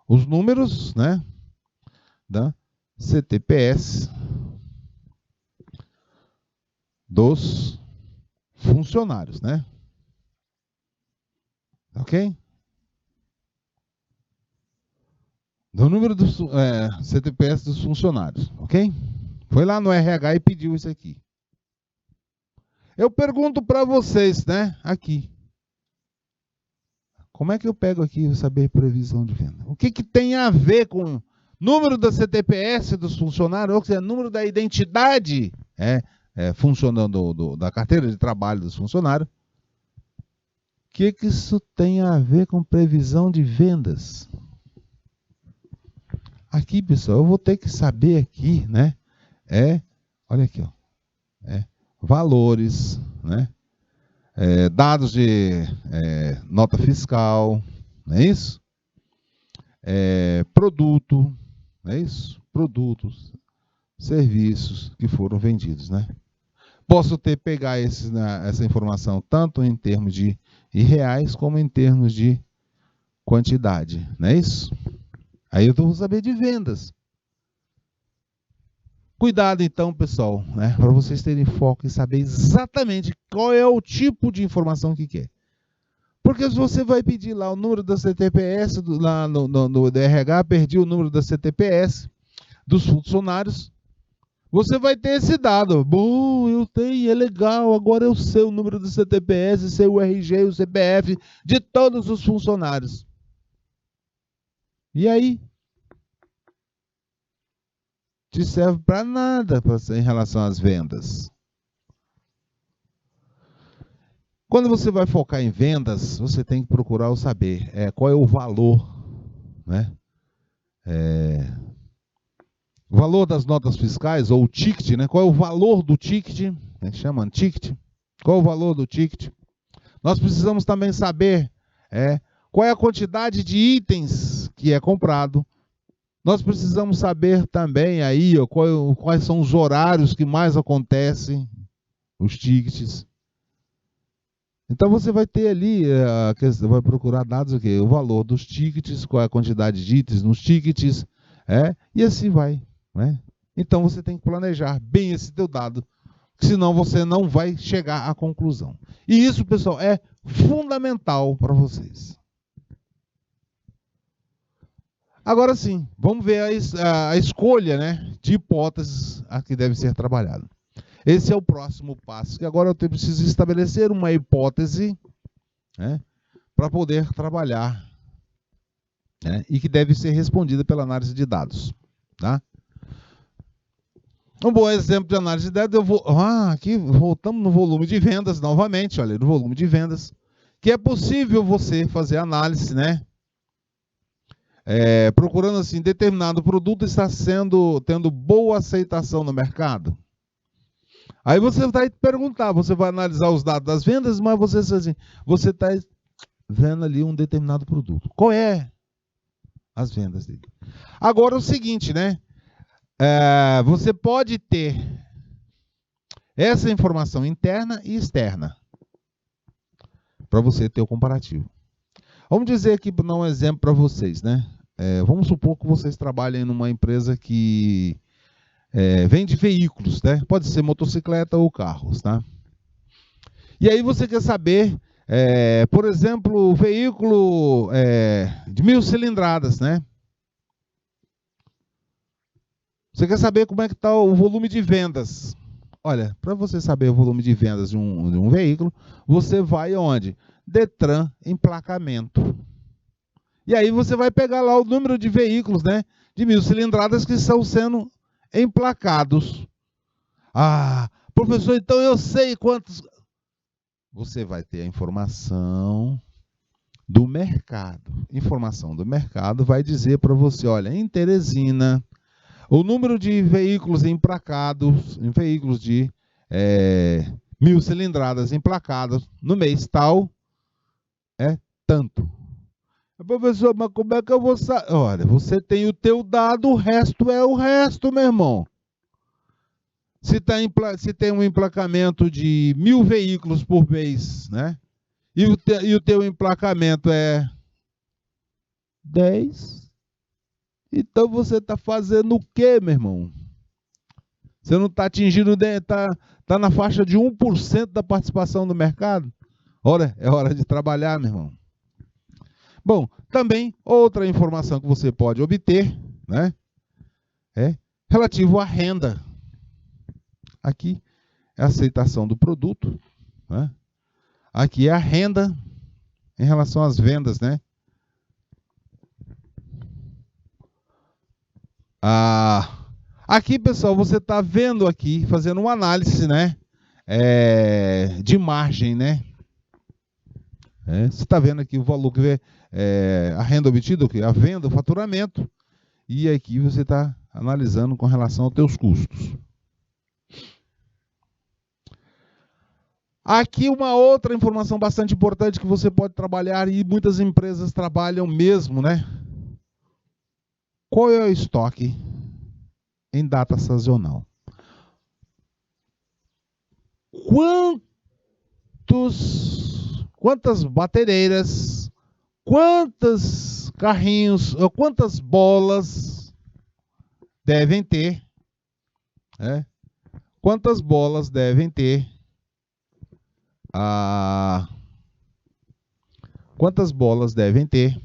Os números, né? Da CTPS dos funcionários, né? Ok? Do número do CTPS dos funcionários, ok? Foi lá no RH e pediu isso aqui. Eu pergunto para vocês, né? Aqui. Como é que eu pego aqui saber previsão de venda? O que tem a ver com número da CTPS dos funcionários, ou seja, número da identidade funcionando da carteira de trabalho dos funcionários? O que isso tem a ver com previsão de vendas? Aqui, pessoal, eu vou ter que saber aqui, né? Olha aqui, ó. Valores, né? Dados de nota fiscal, não é isso? Produto, não é isso? Produtos, serviços que foram vendidos, né? Posso pegar essa informação tanto em termos de reais como em termos de quantidade, não é isso? Aí eu vou saber de vendas. Cuidado então, pessoal, né, para vocês terem foco e saber exatamente qual é o tipo de informação que quer. Porque se você vai pedir lá o número da CTPS, lá no RH, perdi o número da CTPS dos funcionários, você vai ter esse dado. Bom, eu tenho, é legal, agora eu sei o número do CTPS, sei o RG, o CPF de todos os funcionários. E aí? Te serve para nada em relação às vendas. Quando você vai focar em vendas, você tem que procurar saber qual é o valor, né? O valor das notas fiscais, ou o ticket, né? Qual é o valor do ticket? Chama ticket. Qual é o valor do ticket? Nós precisamos também saber qual é a quantidade de itens que é comprado. Nós precisamos saber também aí quais são os horários que mais acontecem, os tickets. Então você vai ter ali, vai procurar dados o quê? O valor dos tickets, qual é a quantidade de itens nos tickets, e assim vai. Né? Então você tem que planejar bem esse teu dado, senão você não vai chegar à conclusão. E isso, pessoal, é fundamental para vocês. Agora sim, vamos ver a escolha, né, de hipóteses a que deve ser trabalhada. Esse é o próximo passo, que agora eu preciso estabelecer uma hipótese, né, para poder trabalhar, né, e que deve ser respondida pela análise de dados. Tá? Um bom exemplo de análise de dados, aqui voltamos no volume de vendas novamente, olha, no volume de vendas, que é possível você fazer análise, né, procurando assim, determinado produto está tendo boa aceitação no mercado. Aí você vai perguntar, você vai analisar os dados das vendas, mas você está vendo ali um determinado produto. Qual é as vendas dele? Agora o seguinte, né? Você pode ter essa informação interna e externa, para você ter o comparativo. Vamos dizer aqui, para dar um exemplo para vocês, né? Vamos supor que vocês trabalhem numa empresa que vende veículos, né? Pode ser motocicleta ou carros, tá? E aí você quer saber, por exemplo, o veículo de 1000 cilindradas, né? Você quer saber como é que está o volume de vendas. Olha, para você saber o volume de vendas de um veículo, você vai aonde? Detran emplacamento. E aí você vai pegar lá o número de veículos, né, de 1000 cilindradas que estão sendo emplacados. Ah, professor, então eu sei quantos... Você vai ter a informação do mercado. Informação do mercado vai dizer para você, olha, em Teresina, o número de veículos emplacados, em veículos de 1000 cilindradas emplacados no mês tal, é tanto. Professor, mas como é que eu vou saber? Olha, você tem o teu dado, o resto é o resto, meu irmão. Se tem um emplacamento de 1000 veículos por mês, né? E o teu emplacamento é 10, então você está fazendo o quê, meu irmão? Você não está atingindo, está na faixa de 1% da participação do mercado? Ora, é hora de trabalhar, meu irmão. Bom, também outra informação que você pode obter, né, é relativo à renda. Aqui é a aceitação do produto, né? Aqui é a renda em relação às vendas, né? Aqui, pessoal, você está vendo aqui, fazendo uma análise, né, de margem, né? Você está vendo aqui o valor que vê, a renda obtida, a venda, o faturamento, e aqui você está analisando com relação aos teus custos. Aqui uma outra informação bastante importante que você pode trabalhar, e muitas empresas trabalham mesmo, né? Qual é o estoque em data sazonal? Quantas batereiras, quantos carrinhos, ou quantas bolas devem ter, quantas bolas devem ter, quantas bolas devem ter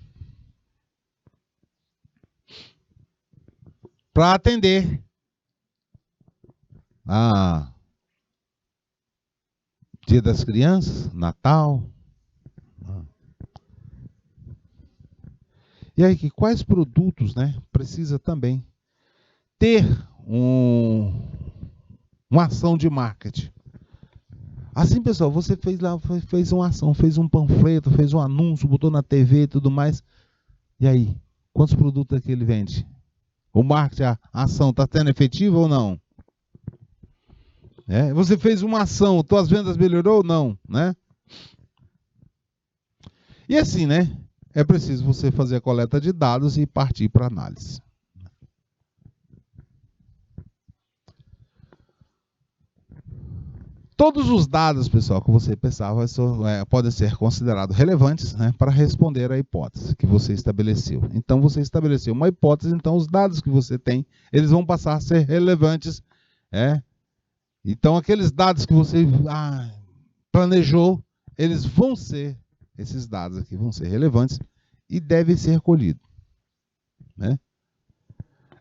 para atender Dia das Crianças, Natal. E aí, quais produtos, né, precisa também ter uma ação de marketing? Assim, pessoal, você fez uma ação, fez um panfleto, fez um anúncio, botou na TV e tudo mais. E aí, quantos produtos é que ele vende? O marketing, a ação, está sendo efetiva ou não? Você fez uma ação, tuas vendas melhorou ou não? Né? E assim, né? É preciso você fazer a coleta de dados e partir para análise. Todos os dados, pessoal, que você pensar podem ser considerados relevantes, né, para responder à hipótese que você estabeleceu. Então, você estabeleceu uma hipótese, então os dados que você tem, eles vão passar a ser relevantes. Então, aqueles dados que você planejou, esses dados aqui vão ser relevantes e devem ser colhidos. Né?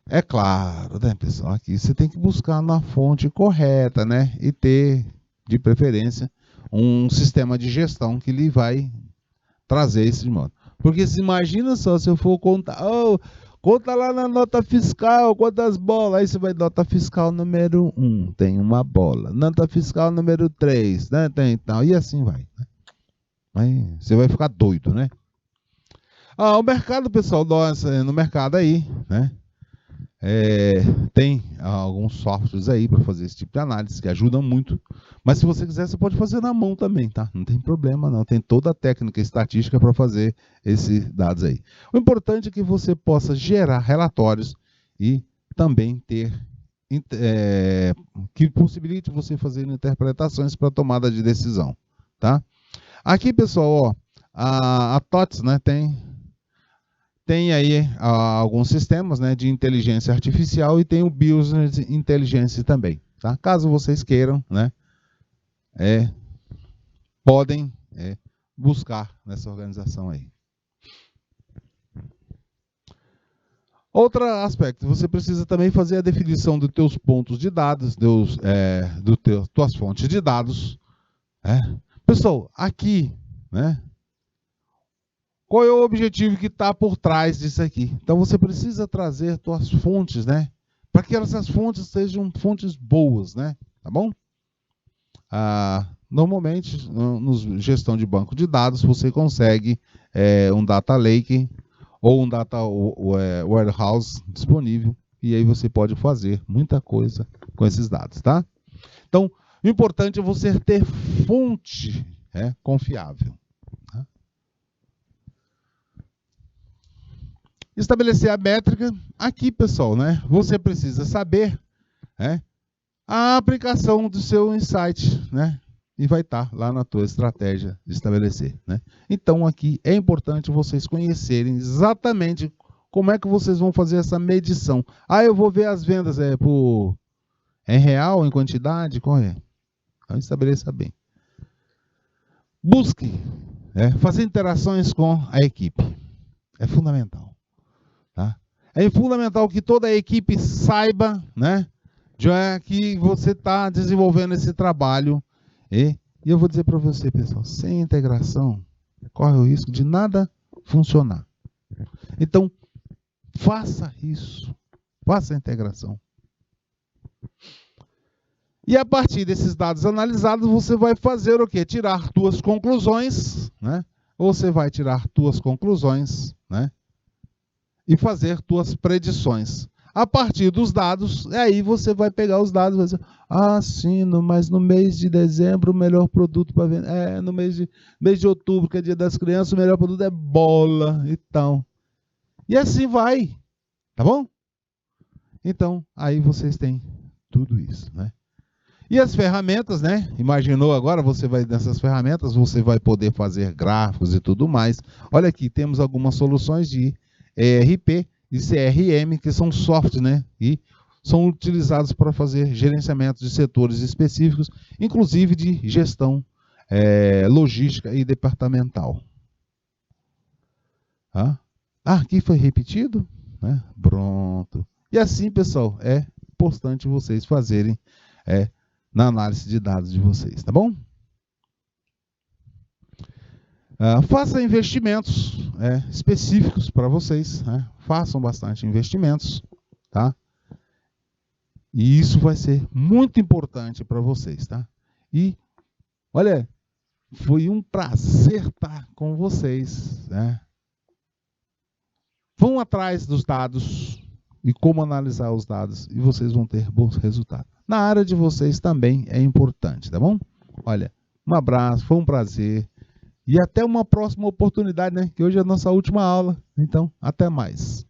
É claro, né, pessoal, aqui você tem que buscar na fonte correta, né, e ter, de preferência, um sistema de gestão que lhe vai trazer esse modo. Porque se imagina só, se eu for contar, conta lá na nota fiscal quantas bolas, aí você vai, nota fiscal número 1, tem uma bola, nota fiscal número 3, né, tem tal, e assim vai. Né? Aí você vai ficar doido, né? O mercado, pessoal, no mercado aí, né? Tem alguns softwares aí para fazer esse tipo de análise que ajudam muito, mas se você quiser, você pode fazer na mão também, tá? Não tem problema não, tem toda a técnica estatística para fazer esses dados aí. O importante é que você possa gerar relatórios e também ter que possibilite você fazer interpretações para tomada de decisão, tá? Aqui, pessoal, ó, a TOTS, né, tem aí alguns sistemas, né, de inteligência artificial e tem o Business Intelligence também, tá? Caso vocês queiram, né, podem buscar nessa organização aí. Outro aspecto, você precisa também fazer a definição dos teus pontos de dados, tuas fontes de dados. Pessoal, aqui, né? Qual é o objetivo que está por trás disso aqui? Então você precisa trazer tuas fontes, né? Para que essas fontes sejam fontes boas, né? Tá bom? Normalmente, no gestão de banco de dados, você consegue um data lake ou um data warehouse disponível, e aí você pode fazer muita coisa com esses dados, tá? Então, o importante é você ter fonte confiável. Tá? Estabelecer a métrica. Aqui, pessoal, né? Você precisa saber a aplicação do seu insight, né? E vai estar lá na tua estratégia de estabelecer, né? Então, aqui é importante vocês conhecerem exatamente como é que vocês vão fazer essa medição. Eu vou ver as vendas em real, em quantidade, qual é? Então, estabeleça bem. Busque fazer interações com a equipe. É fundamental. Tá? É fundamental que toda a equipe saiba, né, que você está desenvolvendo esse trabalho. E eu vou dizer para você, pessoal, sem integração, corre o risco de nada funcionar. Então, faça isso. Faça a integração. E a partir desses dados analisados, você vai fazer o quê? Tirar tuas conclusões, né? Você vai tirar tuas conclusões, né? E fazer tuas predições. A partir dos dados, aí você vai pegar os dados e vai dizer, sim, mas no mês de dezembro o melhor produto para vender. No mês de outubro, que é dia das crianças, o melhor produto é bola e tal. E assim vai. Tá bom? Então, aí vocês têm tudo isso, né? E as ferramentas, né? Imaginou agora, você vai nessas ferramentas, você vai poder fazer gráficos e tudo mais. Olha aqui, temos algumas soluções de ERP e CRM, que são softwares, né? E são utilizados para fazer gerenciamento de setores específicos, inclusive de gestão logística e departamental. Aqui foi repetido? Né? Pronto. E assim, pessoal, é importante vocês fazerem na análise de dados de vocês, tá bom? Faça investimentos específicos para vocês, né? Façam bastante investimentos, tá? E isso vai ser muito importante para vocês, tá? E, olha, foi um prazer estar com vocês, né? Vão atrás dos dados e como analisar os dados e vocês vão ter bons resultados. Na área de vocês também é importante, tá bom? Olha, um abraço, foi um prazer. E até uma próxima oportunidade, né? Que hoje é a nossa última aula. Então, até mais.